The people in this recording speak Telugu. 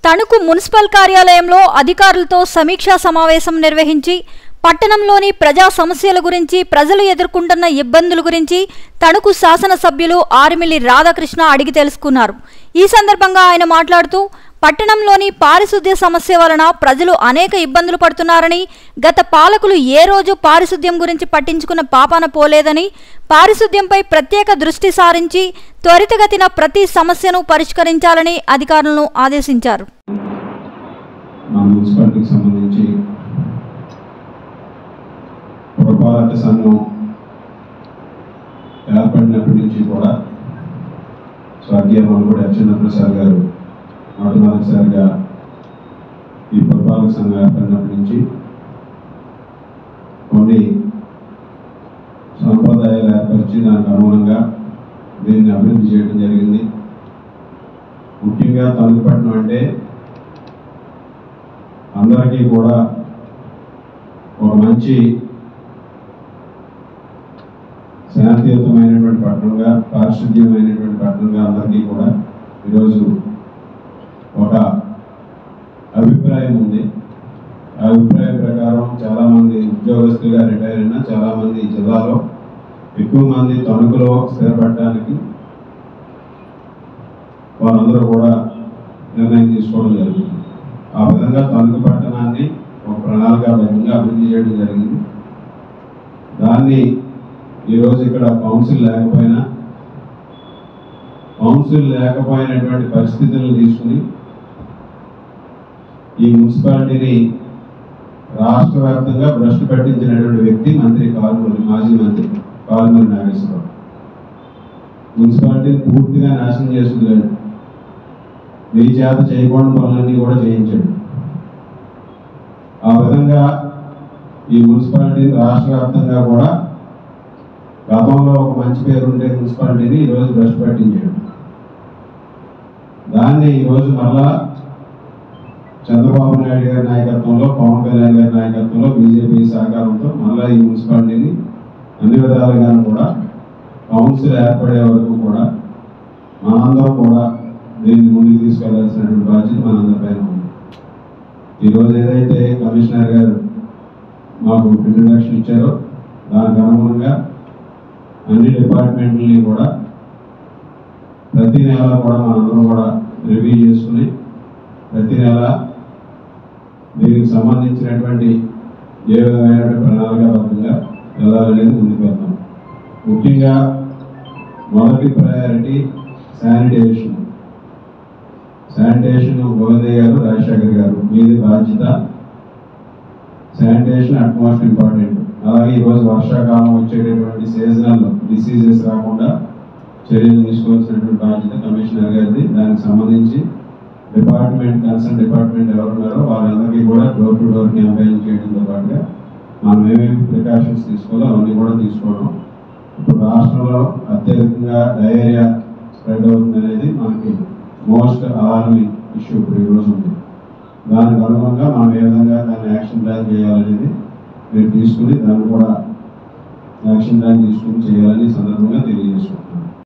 తణుకు మున్సిపల్ కార్యాలయంలో అధికారులతో సమీక్షా సమావేశం నిర్వహించి పట్టణంలోని ప్రజా సమస్యల గురించి, ప్రజలు ఎదుర్కొంటున్న ఇబ్బందుల గురించి తణుకు శాసనసభ్యులు ఆర్మిలి రాధాకృష్ణ అడిగి తెలుసుకున్నారు. ఈ సందర్భంగా ఆయన మాట్లాడుతూ పట్టణంలోని పారిశుద్ధ్య సమస్య వలన ప్రజలు అనేక ఇబ్బందులు పడుతున్నారని, గత పాలకులు ఏ రోజు పారిశుద్ధ్యం గురించి పట్టించుకున్న పాపాన పోలేదని, పారిశుద్ధ్యంపై ప్రత్యేక దృష్టి సారించి త్వరితగతిన ప్రతి సమస్యను పరిష్కరించాలని అధికారులను ఆదేశించారు. పురపాలక సంఘం ఏర్పడినప్పటి నుంచి కూడా స్వర్గీయ మనుగోడు అచ్చెన్నప్రసాద్ గారు మొట్టమొదటిసారిగా ఈ పురపాలక సంఘం ఏర్పడినప్పటి నుంచి కొన్ని సంప్రదాయాలు ఏర్పరిచి దానికి అనుగుణంగా దీన్ని అభివృద్ధి చేయడం జరిగింది. ముఖ్యంగా తణుకు పట్టణం అంటే అందరికీ కూడా ఒక మంచి శాంతియుతమైనటువంటి పట్టణంగా, పారిశుద్ధ్యమైనటువంటి పట్టణంగా అందరికీ కూడా ఈరోజు ఒక అభిప్రాయం ఉంది. ఆ అభిప్రాయం ప్రకారం చాలామంది ఉద్యోగస్తులుగా రిటైర్ అయినా చాలామంది జిల్లాలో ఎక్కువ మంది తణుకులో స్థిరపడటానికి వారందరూ కూడా నిర్ణయం తీసుకోవడం జరిగింది. ఆ విధంగా తణుకు పట్టణాన్ని ఒక ప్రణాళికాబద్ధంగా అభివృద్ధి చేయడం జరిగింది. దాన్ని ఈరోజు ఇక్కడ కౌన్సిల్ లేకపోయినటువంటి పరిస్థితులను తీసుకుని ఈ మున్సిపాలిటీని రాష్ట్ర వ్యాప్తంగా భ్రష్టు పట్టించినటువంటి వ్యక్తి మాజీ మంత్రి కారుమూరి నాగేశ్వరరావు. మున్సిపాలిటీని పూర్తిగా నాశనం చేసుకున్నాడు. మీ చేత చేయకూడని పనులన్నీ కూడా చేయించాడు. ఆ విధంగా ఈ మున్సిపాలిటీని రాష్ట్ర వ్యాప్తంగా కూడా గతంలో ఒక మంచి పేరు ఉండే మున్సిపాలిటీని ఈరోజు భ్రష్టు పట్టించాడు. దాన్ని ఈరోజు మళ్ళా చంద్రబాబు నాయుడు గారి నాయకత్వంలో, పవన్ కళ్యాణ్ గారి నాయకత్వంలో, బీజేపీ సహకారంతో మళ్ళా ఈ మున్సిపాలిటీని అన్ని విధాలుగా కూడా కౌన్సిల్ ఏర్పడే వరకు కూడా మనందరం కూడా దీన్ని ముందుకు తీసుకెళ్లాల్సినటువంటి బాధ్యత మనందరిపైన ఉంది. ఈరోజు ఏదైతే కమిషనర్ గారు మాకు ఇంట్రడక్షన్ ఇచ్చారో దానికి అనుగుణంగా అన్ని డిపార్ట్మెంట్లని కూడా ప్రతి నెల కూడా మనందరం కూడా రివ్యూ చేసుకుని ప్రతి నెల దీనికి సంబంధించినటువంటి ఏ విధమైనటువంటి ప్రణాళికాబద్ధంగా వెళ్ళాలనేది ముందుకు వెళ్తాం. ముఖ్యంగా మొదటి ప్రయారిటీ శానిటేషన్. గోవిందయ్య గారు, రాజశేఖర్ గారు మీది బాధ్యత. Sanitation utmost important. అలాగే ఈరోజు వర్షాకాలం వచ్చేటటువంటి సీజనల్ డిసీజెస్ రాకుండా చర్యలు తీసుకోవాల్సినటువంటి బాధ్యత కమిషనర్ గారిది. దానికి సంబంధించి కన్సర్న్ డిపార్ట్మెంట్ ఎవరున్నారో వాళ్ళందరికీ కూడా డోర్ టు డోర్ క్యాంపెయిన్ చేయడంతో పాటుగా మనం ఏమేమి ప్రికాషన్స్ తీసుకోవాలో అవన్నీ కూడా తీసుకోవడం. ఇప్పుడు రాష్ట్రంలో అత్యధికంగా డయేరియా స్ప్రెడ్ అవుతుంది అనేది మనకి మోస్ట్ అలార్మింగ్ ఇష్యూ ఇప్పుడు ఈరోజు ఉంది. దానికి అనుగుణంగా మనం ఏ విధంగా దాన్ని యాక్షన్ ప్లాన్ చేయాలనేది మీరు తీసుకుని దాన్ని కూడా యాక్షన్ ప్లాన్ తీసుకుని చేయాలని సందర్భంగా తెలియజేస్తున్నాం.